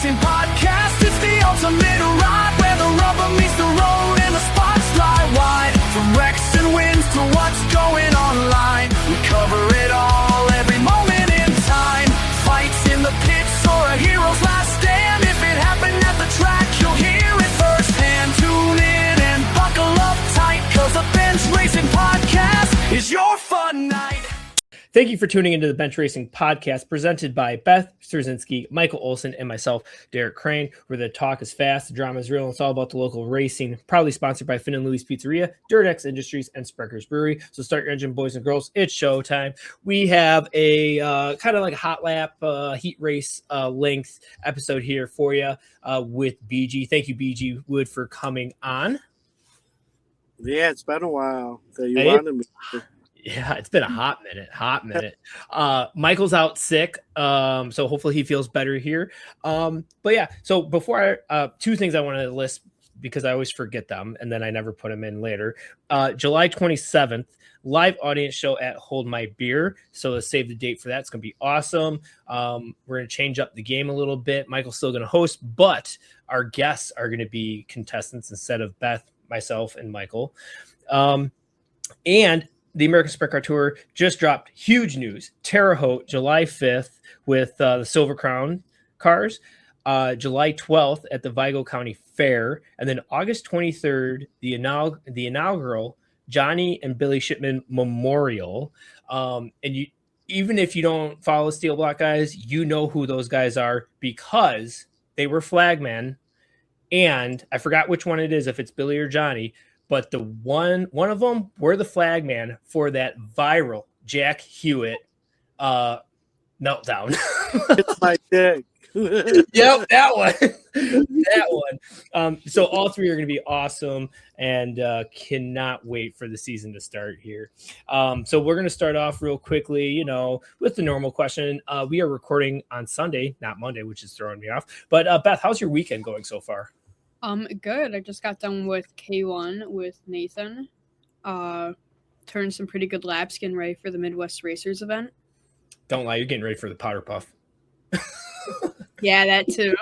Racing Podcast. It's the ultimate ride where the rubber meets the road and the sparks fly wide. From wrecks and wins to what's going online, we cover it all, every moment in time. Fights in the pits or a hero's last stand. If it happened at the track, you'll hear it firsthand. Tune in and buckle up tight, cause the Bench Racing Podcast is your fun night. Thank you for tuning into the Bench Racing Podcast, presented by Beth Strzezinski, Michael Olson, and myself, Derek Crane, where the talk is fast, the drama is real, and it's all about the local racing. Proudly sponsored by Finn and Louie's Pizzeria, DirtX Industries, and Sprecher's Brewery. So start your engine, boys and girls. It's showtime. We have a kind of like a hot lap heat race length episode here for you with BG. Thank you, BG Wood, for coming on. Yeah, it's been a while that you wanted me to. Yeah, it's been a hot minute. Michael's out sick, so hopefully he feels better here. But yeah, so before two things I want to list because I always forget them and then I never put them in later. July 27th, live audience show at Hold My Beer. So let's save the date for that. It's going to be awesome. We're going to change up the game a little bit. Michael's still going to host, but our guests are going to be contestants instead of Beth, myself, and Michael. And the American Sprint Car Tour just dropped huge news. Terre Haute, July 5th with the Silver Crown cars. July 12th at the Vigo County Fair. And then August 23rd, the inaugural Johnny and Billy Shipman Memorial. And you, even if you don't follow Steel Block guys, you know who those guys are because they were flagmen. And I forgot which one it is, if it's Billy or Johnny, but the one of them were the flagman for that viral Jack Hewitt meltdown. It's my dick. Yep, that one. So all three are going to be awesome and cannot wait for the season to start here. So we're going to start off real quickly, with the normal question. We are recording on Sunday, not Monday, which is throwing me off. But Beth, how's your weekend going so far? Good. I just got done with K1 with Nathan. Turned some pretty good laps, getting ready for the Midwest Racers event. Don't lie, you're getting ready for the Powder Puff. Yeah, that too.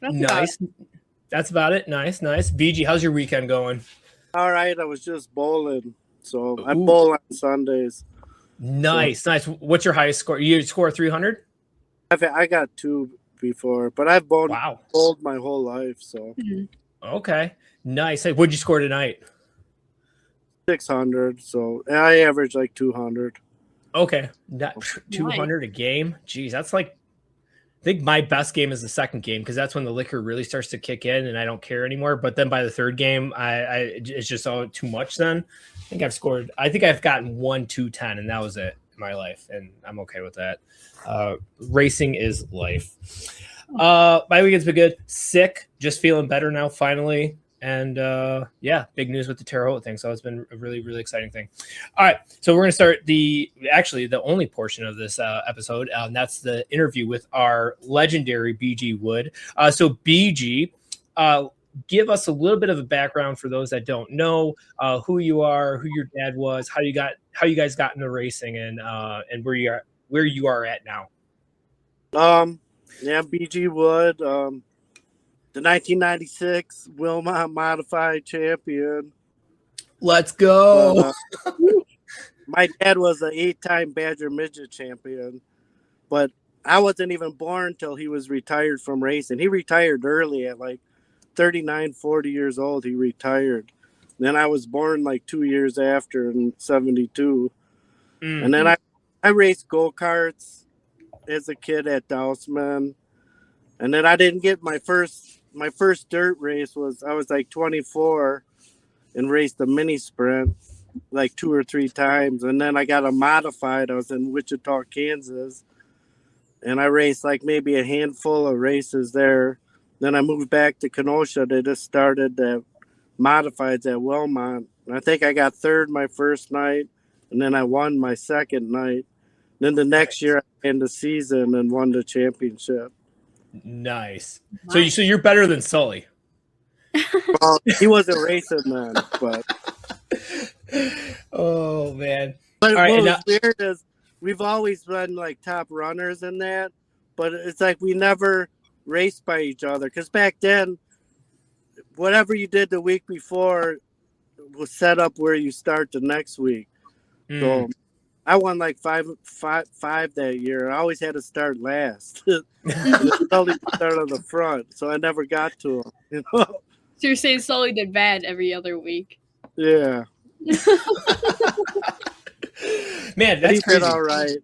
Nice. That's about it. Nice. BG, how's your weekend going? All right, I was just bowling. So I bowl on Sundays. Nice. What's your highest score? You score 300? I got 2 before, but I've bowled my whole life. So Okay, nice. Hey, what'd you score tonight? 600. So I average like 200. Okay, 200 a game. Geez, that's like, I think my best game is the second game because that's when the liquor really starts to kick in and I don't care anymore. But then by the third game, it's just all too much. Then I think I've gotten 1-2-10 and that was it in my life, and I'm okay with that. Racing is life. My weekend's been good. Sick, just feeling better now finally. And big news with the Terre Haute thing. So it's been a really, really exciting thing. All right, so we're going to start the only portion of this episode, and that's the interview with our legendary BG Wood. So BG, give us a little bit of a background for those that don't know who you are, who your dad was, how you guys got into racing, and where you are at now. BG Wood, the 1996 Wilmot Modified champion. Let's go. My dad was an 8-time Badger Midget champion, but I wasn't even born until he was retired from racing. He retired early at like 39, 40 years old. He retired. Then I was born like 2 years after in 72. And then I raced go-karts as a kid at Dousman. And then I didn't get my first dirt race I was like 24 and raced a mini sprint like 2 or 3 times. And then I got a modified. I was in Wichita, Kansas. And I raced like maybe a handful of races there. Then I moved back to Kenosha. They just started the modifieds at Wilmot. And I think I got third my first night. And then I won my second night. Then the next year I ended the season and won the championship. Nice. So you're better than Sully. Well, he wasn't racing then, but oh man. But all right, what was weird is we've always been like top runners in that, but it's like we never raced by each other. Because back then, whatever you did the week before was set up where you start the next week. So I won like five that year. I always had to start last. Sully started on the front, so I never got to him. You know? So you're saying Sully did bad every other week? Yeah. Man, that's he crazy. did all right.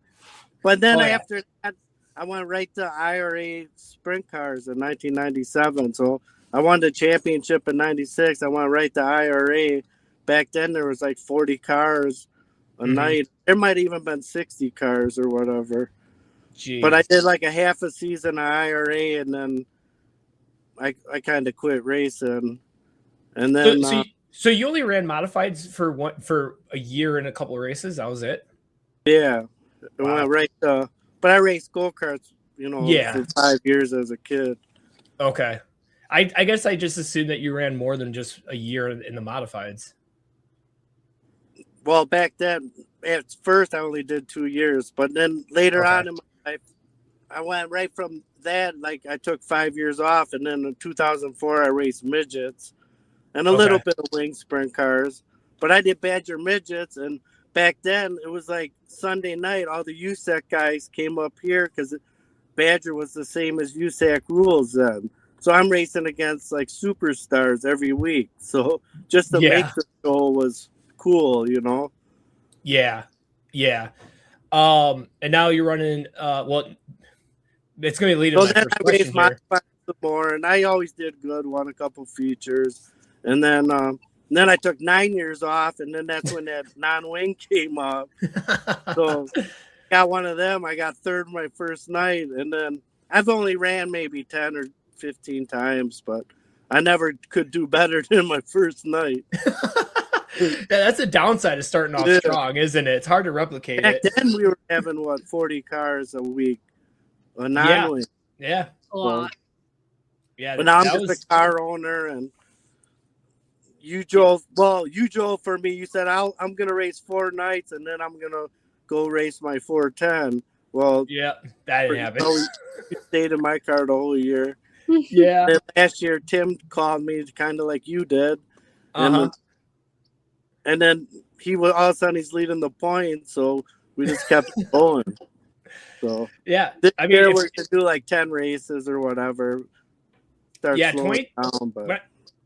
But then after that, I went right to IRA sprint cars in 1997. So I won the championship in 96. I went right to IRA. Back then, there was like 40 cars a night. There might have even been 60 cars or whatever. Jeez. But I did like a half a season of IRA, and then I kind of quit racing. And then so you only ran modifieds for a year and a couple of races. That was it. Yeah, I Wow. went right. But I raced go-karts, for 5 years as a kid. Okay, I guess I just assumed that you ran more than just a year in the modifieds. Well, back then, at first I only did 2 years, but then later on in my life, I went right from that. Like I took 5 years off, and then in 2004 I raced midgets and a little bit of wing sprint cars. But I did Badger midgets, and back then it was like Sunday night. All the USAC guys came up here because Badger was the same as USAC rules then. So I'm racing against like superstars every week. So just to make the show was cool, Yeah. And now you're running. Well, it's going to lead to my first question here. Some more, and I always did good. Won a couple features, and then I took 9 years off, and then that's when that non-wing came up. So got one of them. I got third my first night, and then I've only ran maybe 10 or 15 times, but I never could do better than my first night. That's the downside of starting off strong, isn't it? It's hard to replicate Back it. then we were having 40 cars a week, a non-wing. Yeah, a lot. Yeah, but now I'm just a car owner, and you drove. Well, you drove for me. You said I'm gonna race 4 nights, and then I'm gonna go race my 410. Well, yeah, that didn't happen. You stayed in my car the whole year. Yeah. And last year, Tim called me, kind of like you did, and then he was all of a sudden he's leading the points, so we just kept going. So yeah, this year we're gonna do like 10 races or whatever. Start slowing down, but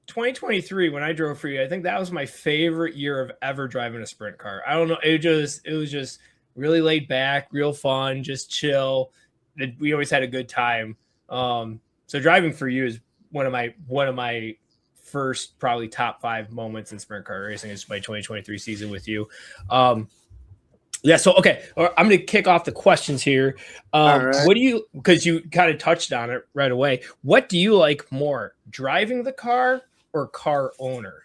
2023 when I drove for you, I think that was my favorite year of ever driving a sprint car. I don't know, it was just really laid back, real fun, just chill. We always had a good time. So driving for you is one of my first probably top 5 moments in sprint car racing is my 2023 season with you. Yeah. So, okay. I'm going to kick off the questions here. Right. What do you, because you kind of touched on it right away. What do you like more, driving the car or car owner?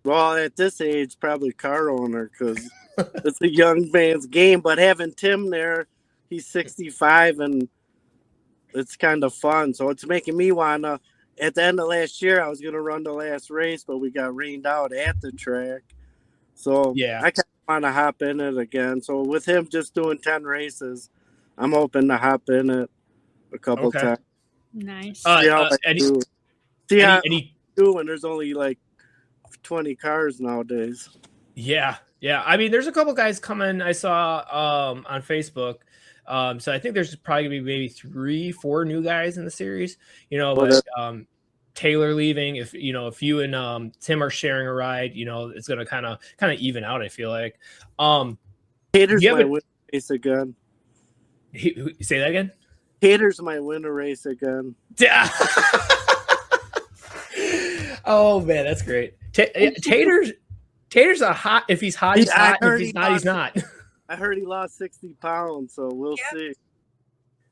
Well, at this age, probably car owner, because it's a young man's game. But having Tim there, he's 65, and it's kind of fun. So it's making me want to. At the end of last year, I was going to run the last race, but we got rained out at the track. So I kind of want to hop in it again. So with him just doing 10 races, I'm hoping to hop in it a couple times. Nice. See how I do when there's only like 20 cars nowadays. Yeah. I mean, there's a couple guys coming. I saw on Facebook. So I think there's probably gonna be maybe 3-4 new guys in the series. But Taylor leaving. If you and Tim are sharing a ride, it's gonna kind of even out. I feel like. Haters might win a race again. Say that again. Haters might win a race again. Oh man, that's great. Tater's a hot. If he's hot, he's hot. If he's not, he's not. I heard he lost 60 pounds, so we'll see.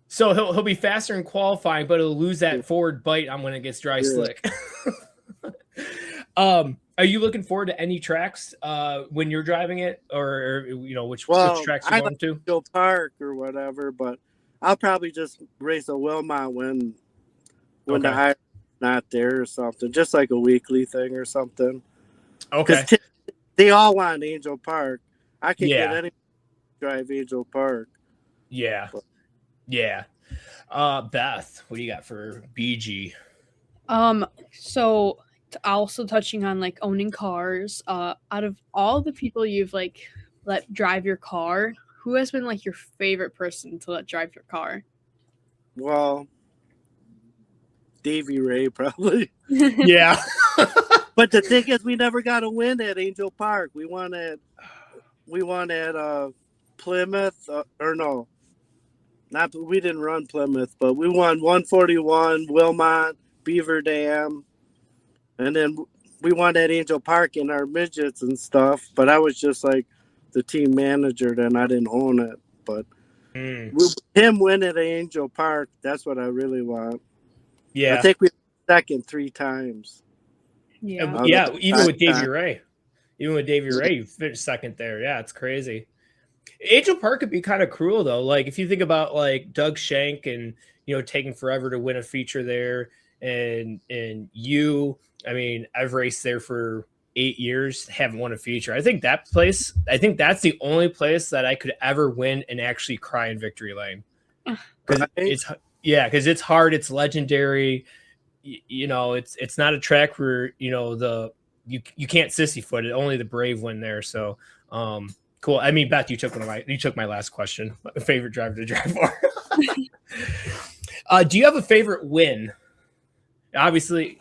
So he'll be faster in qualifying, but he'll lose that forward bite on when it gets dry slick. Are you looking forward to any tracks when you're driving it, or which tracks you're going to? Go park or whatever, but I'll probably just race a Wilmot when the high's not there or something, just like a weekly thing or something. Okay. They all want Angel Park. I can get any drive Angel Park. Yeah. Yeah. Beth, what do you got for BG? So also touching on like owning cars, out of all the people you've like let drive your car, who has been like your favorite person to let drive your car? Well, Davy Ray probably. Yeah. But the thing is, we never got a win at Angel Park. We won at Plymouth, or no, not we didn't run Plymouth, but we won 141, Wilmot, Beaver Dam, and then we won at Angel Park in our midgets and stuff. But I was just like the team manager, then I didn't own it. But him winning at Angel Park, that's what I really want. Yeah. I think we were second 3 times. Yeah. Yeah, even with Davy Ray. Even with Davy Ray, you finished second there. Yeah, it's crazy. Angel Park could be kind of cruel though. Like if you think about like Doug Shank and taking forever to win a feature there, and you, I mean, I've raced there for 8 years, haven't won a feature. I think that's the only place that I could ever win and actually cry in victory lane. Because it's hard, it's legendary. It's not a track where you can't sissy foot it. Only the brave win there. So cool. I mean, Beth, you took my last question. Favorite driver to drive for. Do you have a favorite win? Obviously,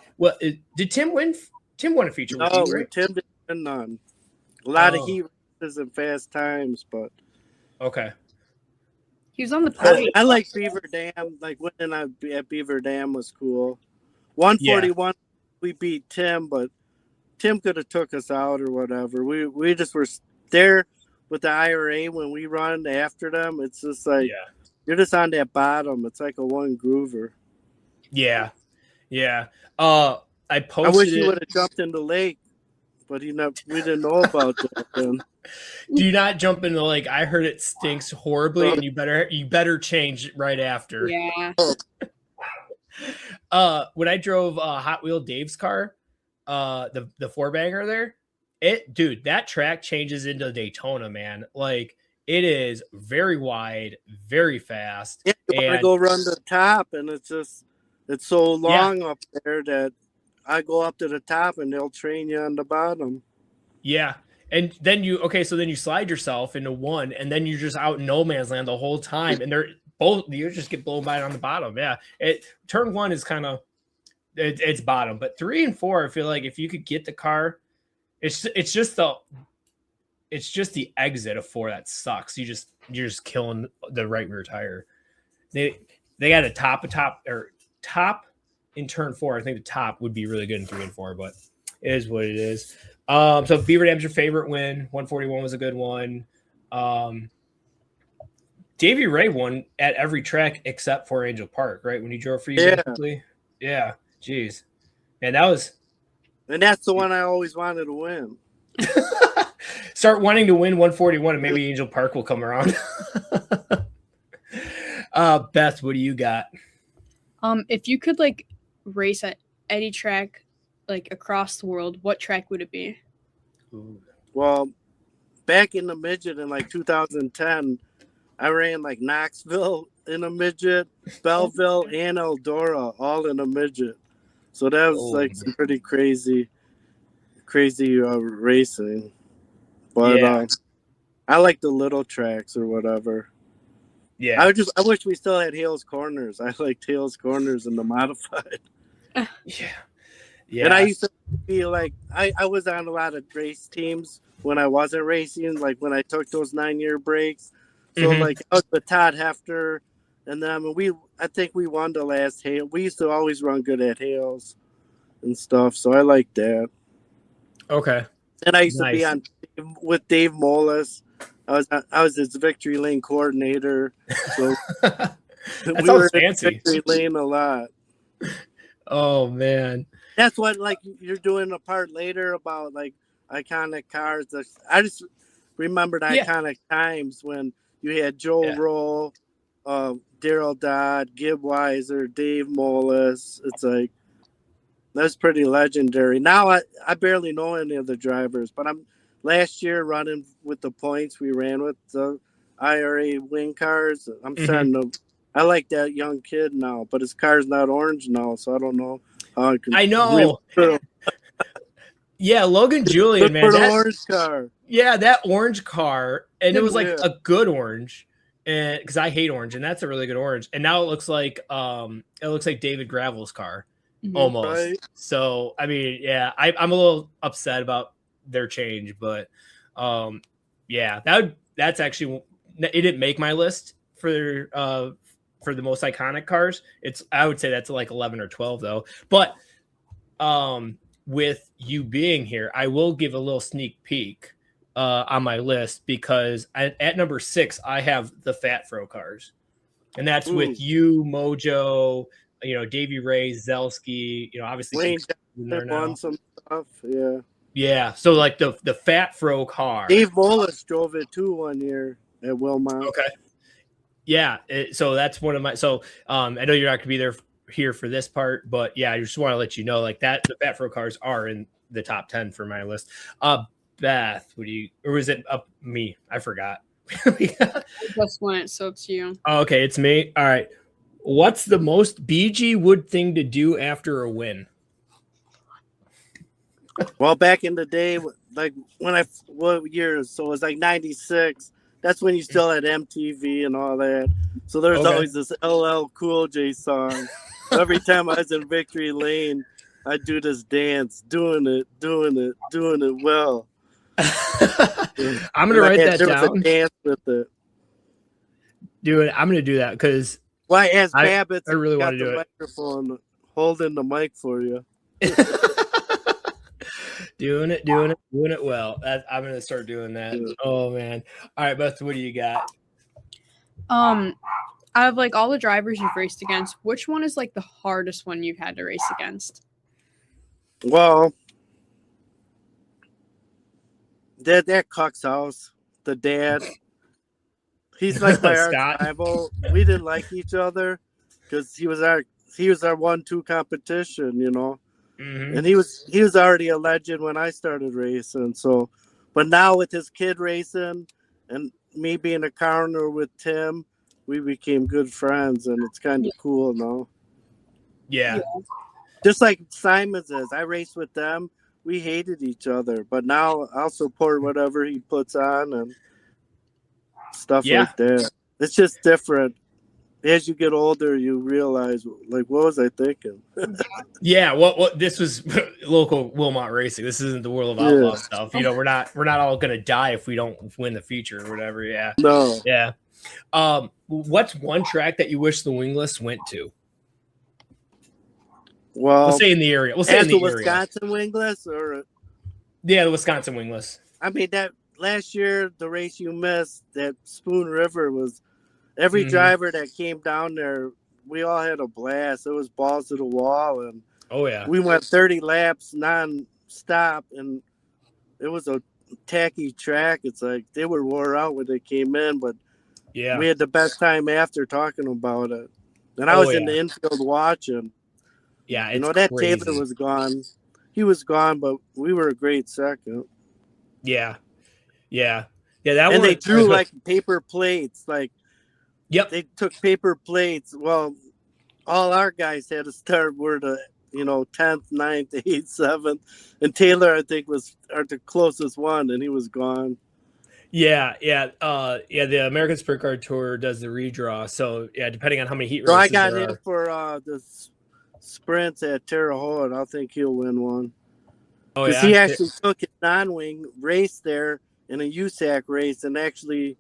did Tim win? Tim won a feature. No, with you, right? Tim didn't win none. A lot of heat races and fast times, but okay. He was on the podium. I like Beaver Dam. Like winning at Beaver Dam was cool. 141, we beat Tim, but Tim could have took us out or whatever. We just were there with the IRA when we run after them. It's just like you're just on that bottom. It's like a one groover. Yeah. I posted. I wish he would have jumped in the lake, but we didn't know about that then. Do not jump in the lake. I heard it stinks horribly, and you better change right after. Yeah. When I drove Hot Wheel Dave's car, the four banger there, that track changes into Daytona, man. Like it is very wide, very fast. Yeah, you want to go run the top, and it's so long up there that I go up to the top and they'll train you on the bottom. Yeah. And then you slide yourself into one, and then you're just out in no man's land the whole time. And you just get blown by it on the bottom. Yeah. Turn 1 is kind of, it's bottom, but 3 and 4, I feel like if you could get the car, it's just the exit of 4 that sucks. You're just killing the right rear tire. They got a top in turn 4. I think the top would be really good in 3 and 4, but it is what it is. So Beaver Dam's your favorite win. 141 was a good one. Davy Ray won at every track except for Angel Park, right? When he drove for you, basically. Yeah. Jeez. And that's the one I always wanted to win. Start wanting to win 141, and maybe Angel Park will come around. Beth, what do you got? If you could like race at any track like across the world, what track would it be? Well, back in the midget in like 2010, I ran like Knoxville in a midget, Belleville, and Eldora all in a midget. So that was like some pretty crazy racing. But I like the little tracks or whatever. Yeah. I wish we still had Hales Corners. I liked Hales Corners in the modified. Yeah. And I used to be like, I was on a lot of race teams when I wasn't racing, like when I took those 9-year breaks. So like I was with Todd Hefter, and then I think we won the last Hale. We used to always run good at Hales and stuff, so I like that. Okay. And I used to be on with Dave Molis. I was his victory lane coordinator. So that we sounds were fancy. in victory lane a lot. Oh man. That's what like you're doing a part later about like iconic cars. I just remembered iconic times when you had Joe Roll, Daryl Dodd, Gib Weiser, Dave Molis. It's like that's pretty legendary. Now I barely know any of the drivers, but I'm last year running with the points we ran with the IRA wing cars. I'm starting to I like that young kid now, but his car's not orange now, so I don't know how I can. I know. Yeah, Logan Julian, man. For the orange car. Yeah, that orange car, and it was like Yeah. a good orange, and because I hate orange, and that's a really good orange. And now it looks like David Gravel's car, almost. Right. So I mean, yeah, I'm a little upset about their change, but yeah, that's actually it didn't make my list for the most iconic cars. I would say that's like 11 or 12 though, but with you being here, I will give a little sneak peek on my list because at number 6, I have the Fat Fro cars, and that's with you, Mojo, Davey Ray, Zelski, obviously Wayne in there now. won some stuff. Yeah. Yeah. So like the Fat Fro car. Dave Mullis drove it too one year at Wilmot. Okay. Yeah. So that's one of my. So I know you're not going to be here for this part, but yeah, I just want to let you know like that the Fat Fro cars are in the top 10 for my list. Beth, or was it up me? I forgot. I just went, so it's you. Okay, it's me. All right. What's the most BG Wood thing to do after a win? Well, back in the day, like what years? So it was like 96. That's when you still had MTV and all that. So there's always this LL Cool J song. Every time I was in Victory Lane, I'd do this dance, doing it well. I'm gonna write that down. A dance with it. Dude, I'm gonna do that because I asked Babbitt. I really want to do it. Microphone holding the mic for you. doing it well. I'm gonna start doing that. Yeah. Oh man! All right, Beth, what do you got? Out of like all the drivers you've raced against, which one is like the hardest one you've had to race against? Well, that Cox House, the dad, he's like my rival. We didn't like each other because he was our 1-2 competition, Mm-hmm. And he was already a legend when I started racing. So, but now with his kid racing and me being a car owner with Tim, we became good friends, and it's kind of cool now. Yeah. Just like Simons is. I raced with them. We hated each other, but now I'll support whatever he puts on and stuff like that. It's just different. As you get older, you realize, like, what was I thinking? Yeah, what this was local Wilmot racing. This isn't the World of Outlaw stuff. We're not all gonna die if we don't win the feature or whatever. Yeah. No. Yeah. What's one track that you wish the wingless went to? Well, we'll say in the area. We'll say in the Wisconsin wingless, or the Wisconsin wingless. I mean, that last year, the race you missed, that Spoon River was. Every driver that came down there, we all had a blast. It was balls to the wall, and we went 30 laps non-stop, and it was a tacky track. It's like they were wore out when they came in, but we had the best time after talking about it. And I was in the infield watching. Yeah, it's that crazy. Taylor was gone. He was gone, but we were a great second. Yeah. That and one, they drew like paper plates, like. Yep. They took paper plates. Well, all our guys had to start were the 10th, 9th, 8th, 7th, and Taylor I think was the closest one, and he was gone. Yeah. The American Sprint Car Tour does the redraw, so depending on how many heat races. So I got him for the sprints at Terre Haute. I think he'll win one. Oh yeah, because he actually took his non-wing race there in a USAC race and actually.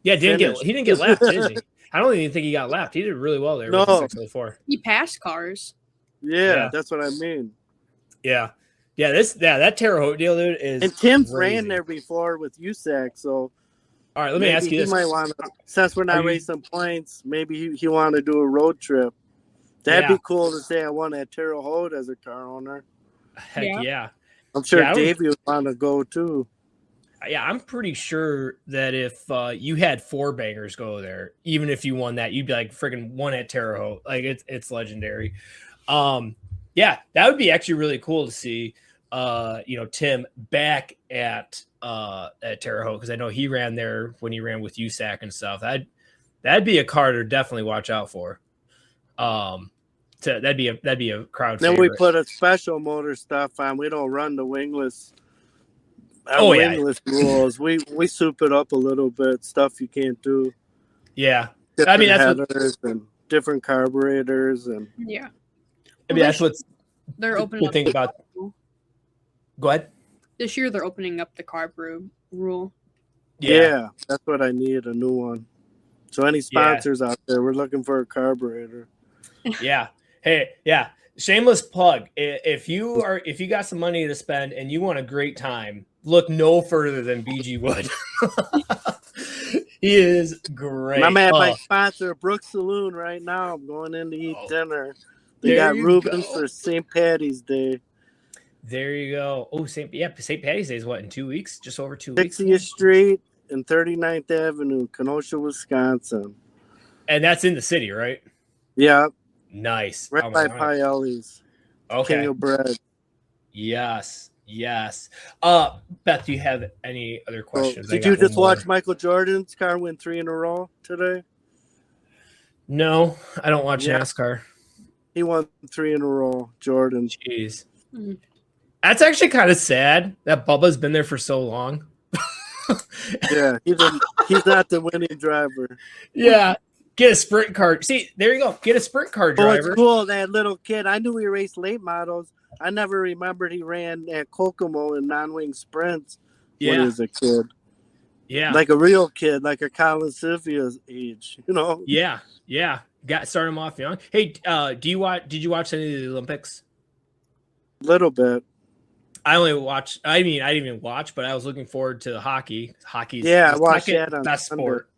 Yeah, he didn't get lapped, did he? I don't even think he got lapped. He did really well there. No. With the 604. He passed cars. Yeah, that's what I mean. Yeah. That Terre Haute deal, dude, is. And Tim's ran there before with USAC, so. All right, let me ask you this: he might want to, since we're not racing points, maybe he want to do a road trip. That'd be cool to say I won at Terre Haute as a car owner. Heck yeah! I'm sure Davey would want to go too. Yeah, I'm pretty sure that if you had 4 bangers go there, even if you won that, you'd be like freaking one at Terre Haute. Like it's legendary. That would be actually really cool to see. Tim back at Terre Haute, because I know he ran there when he ran with USAC and stuff. That'd be a car to definitely watch out for. That'd be a crowd Then favorite. we put a special motor stuff on. We don't run the wingless. Wingless rules. We soup it up a little bit. Stuff you can't do. Yeah. Different that's headers and different carburetors and Yeah. that's what's they're opening up. Think about. Go ahead. This year they're opening up the carb rule. Yeah, that's what I need, a new one. So any sponsors out there, we're looking for a carburetor. Yeah. Hey, yeah. Shameless plug. If you got some money to spend and you want a great time, look no further than BG Wood. He is great. I'm at my sponsor, Brooks Saloon, right now. I'm going in to eat dinner. They got Rubens for St. Patty's Day. There you go. Oh, St. Patty's Day is what, in 2 weeks? Just over 2 weeks. 60th Street and 39th Avenue, Kenosha, Wisconsin. And that's in the city, right? Yeah. Nice. Right by Pagli's. Okay. King of Bread. Yes. Beth, do you have any other questions? Did you just watch Michael Jordan's car win 3 in a row today? No, I don't watch NASCAR. He won 3 in a row, Jordan. Jeez. That's actually kind of sad that Bubba's been there for so long. Yeah, he's not the winning driver. Yeah. Get a sprint car. See, there you go. Get a sprint car driver. Oh, it's cool. That little kid. I knew he raced late models. I never remembered he ran at Kokomo in non-wing sprints when he was a kid. Yeah. Like a real kid, like a Colin Sylvia's age, you know? Yeah. Start him off young. Hey, did you watch any of the Olympics? Little bit. I didn't even watch, but I was looking forward to hockey. Hockey's I watched that on best sport.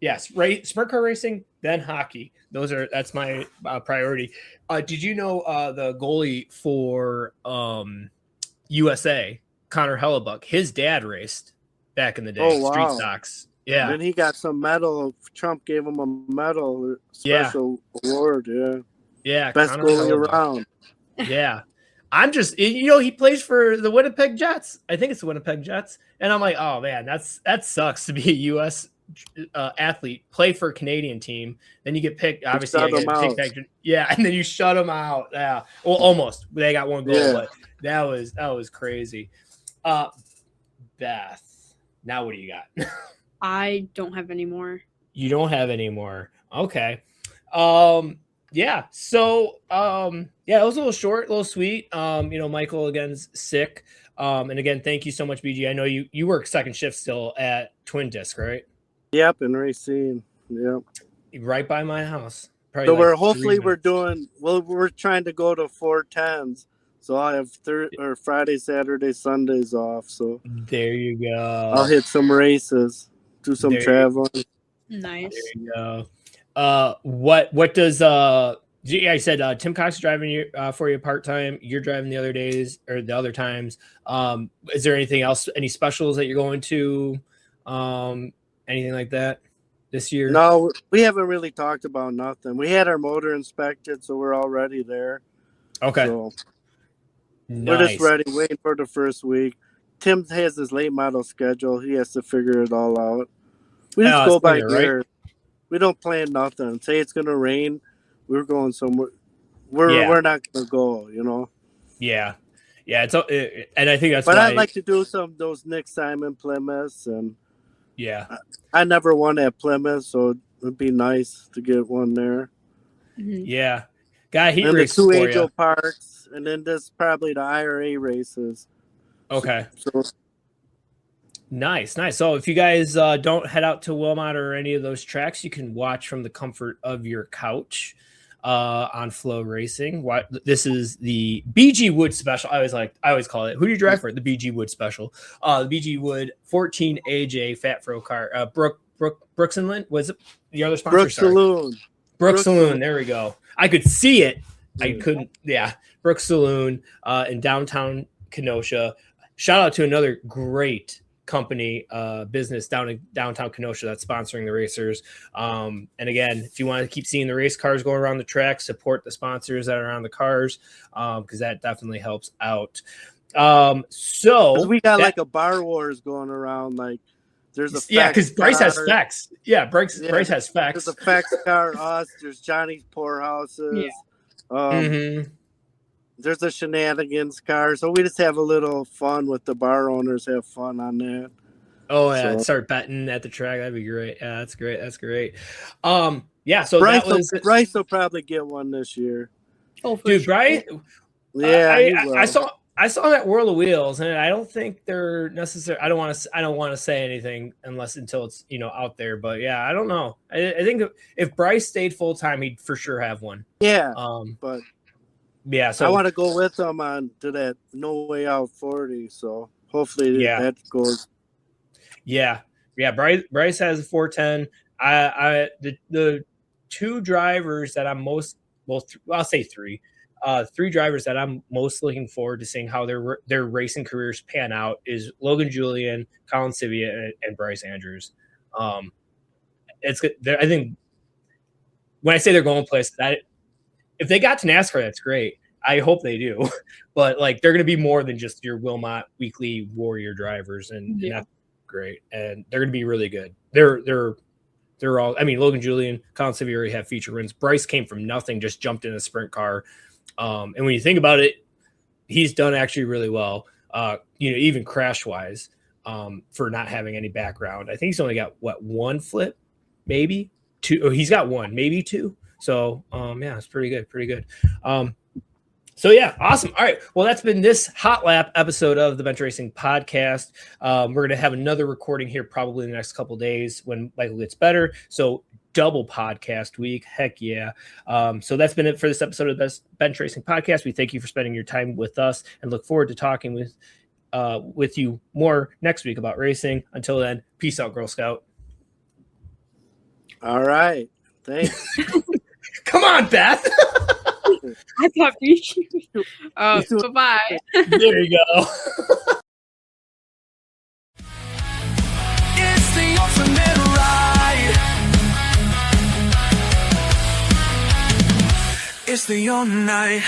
Yes, sprint car racing, then hockey. That's my priority. Did you know the goalie for USA, Connor Hellebuck, his dad raced back in the day, street stocks. Yeah. And he got some medal. Trump gave him a medal, special award. Yeah. Yeah. Best Connor goalie Hellebuck. around. Yeah. I'm just, he plays for the Winnipeg Jets. I think it's the Winnipeg Jets. And I'm like, oh man, that sucks to be a U.S. Athlete, play for a Canadian team. Then you get picked. Obviously, and then you shut them out. Yeah. Well, almost. They got one goal, but that was crazy. Beth, now what do you got? I don't have any more. You don't have any more. Okay. Yeah. So, it was a little short, a little sweet. Michael again's sick. And again, thank you so much, BG. I know you work second shift still at Twin Disc, right? Yep, in Racine. Yep. Right by my house. So we're trying to go to 410s. So I have Friday, Saturday, Sundays off. So there you go. I'll hit some races, do some traveling. Nice. There you go. What does I said Tim Cox is driving for you part-time, you're driving the other days or the other times. Is there anything else, any specials that you're going to, anything like that this year? No, we haven't really talked about nothing. We had our motor inspected, so we're already there. Okay. So nice. We're just ready, waiting for the first week. Tim has his late model schedule. He has to figure it all out. We just go by ear. Right? We don't plan nothing. Say it's gonna rain, we're going somewhere. We're not gonna go, you know. Yeah. It's and I think that's. But I'd like to do some of those Nick Simon Plymouths, and I never won at Plymouth, so it'd be nice to get one there. Mm-hmm. Yeah, guy, he and races the two for Angel you. Parks, and then this probably the IRA races. Okay. So Nice. So if you guys don't head out to Wilmot or any of those tracks, you can watch from the comfort of your couch on Flow Racing. This is the BG Wood special. I always call it. Who do you drive for? The BG Wood special. The BG Wood 14 AJ Fat Fro car. Brooks and Lynn, was it the other sponsor? Brooks Saloon. Brooks Saloon. There we go. I could see it. I couldn't. Yeah. Brooks Saloon in downtown Kenosha. Shout out to another great company business down in downtown Kenosha that's sponsoring the racers. And again, if you want to keep seeing the race cars go around the track, support the sponsors that are on the cars, because that definitely helps out. So we got like a bar wars going around. Like There's a Yeah, because Bryce has car. specs. Yeah, Bryce has specs. There's a Fex car, us. There's Johnny's Poorhouses. Mm-hmm. There's a Shenanigans car. So we just have a little fun with the bar owners. Have fun on that. Oh yeah, So- start betting at the track. That'd be great. Yeah, that's great. That's great. Yeah. So Bryce will probably get one this year. Oh, for dude, sure. Bryce. Yeah, he will. I saw that World of Wheels, and I don't think they're necessary. I don't want to say anything until it's out there. But yeah, I don't know. I think if Bryce stayed full time, he'd for sure have one. Yeah. But yeah, so I want to go with him on to that No Way Out 40. So hopefully that goes. Yeah. Bryce has a 410. The two drivers that I'm I'll say three. Three drivers that I'm most looking forward to seeing how their racing careers pan out is Logan Julian, Colin Sivia, and Bryce Andrews. It's good. I think when I say they're going places, that if they got to NASCAR, that's great. I hope they do, but like they're going to be more than just your Wilmot Weekly Warrior drivers, and that's great. And they're going to be really good. They're all. I mean, Logan Julian, Colin Sivia already have feature wins. Bryce came from nothing, just jumped in a sprint car. And when you think about it, he's done actually really well, even crash wise, for not having any background. I think he's only got one flip, maybe two. Oh, he's got one, maybe two. So, it's pretty good. So yeah, awesome. All right. Well, that's been this hot lap episode of the Bench Racing Podcast. We're going to have another recording here probably in the next couple of days when Michael gets better. So double podcast week. Heck yeah. So that's been it for this episode of the Bench Racing Podcast. We thank you for spending your time with us and look forward to talking with you more next week about racing. Until then, peace out, Girl Scout. All right. Thanks. Come on, Beth. I thought you. Bye-bye. There you go. It's the ultimate ride. It's the all night.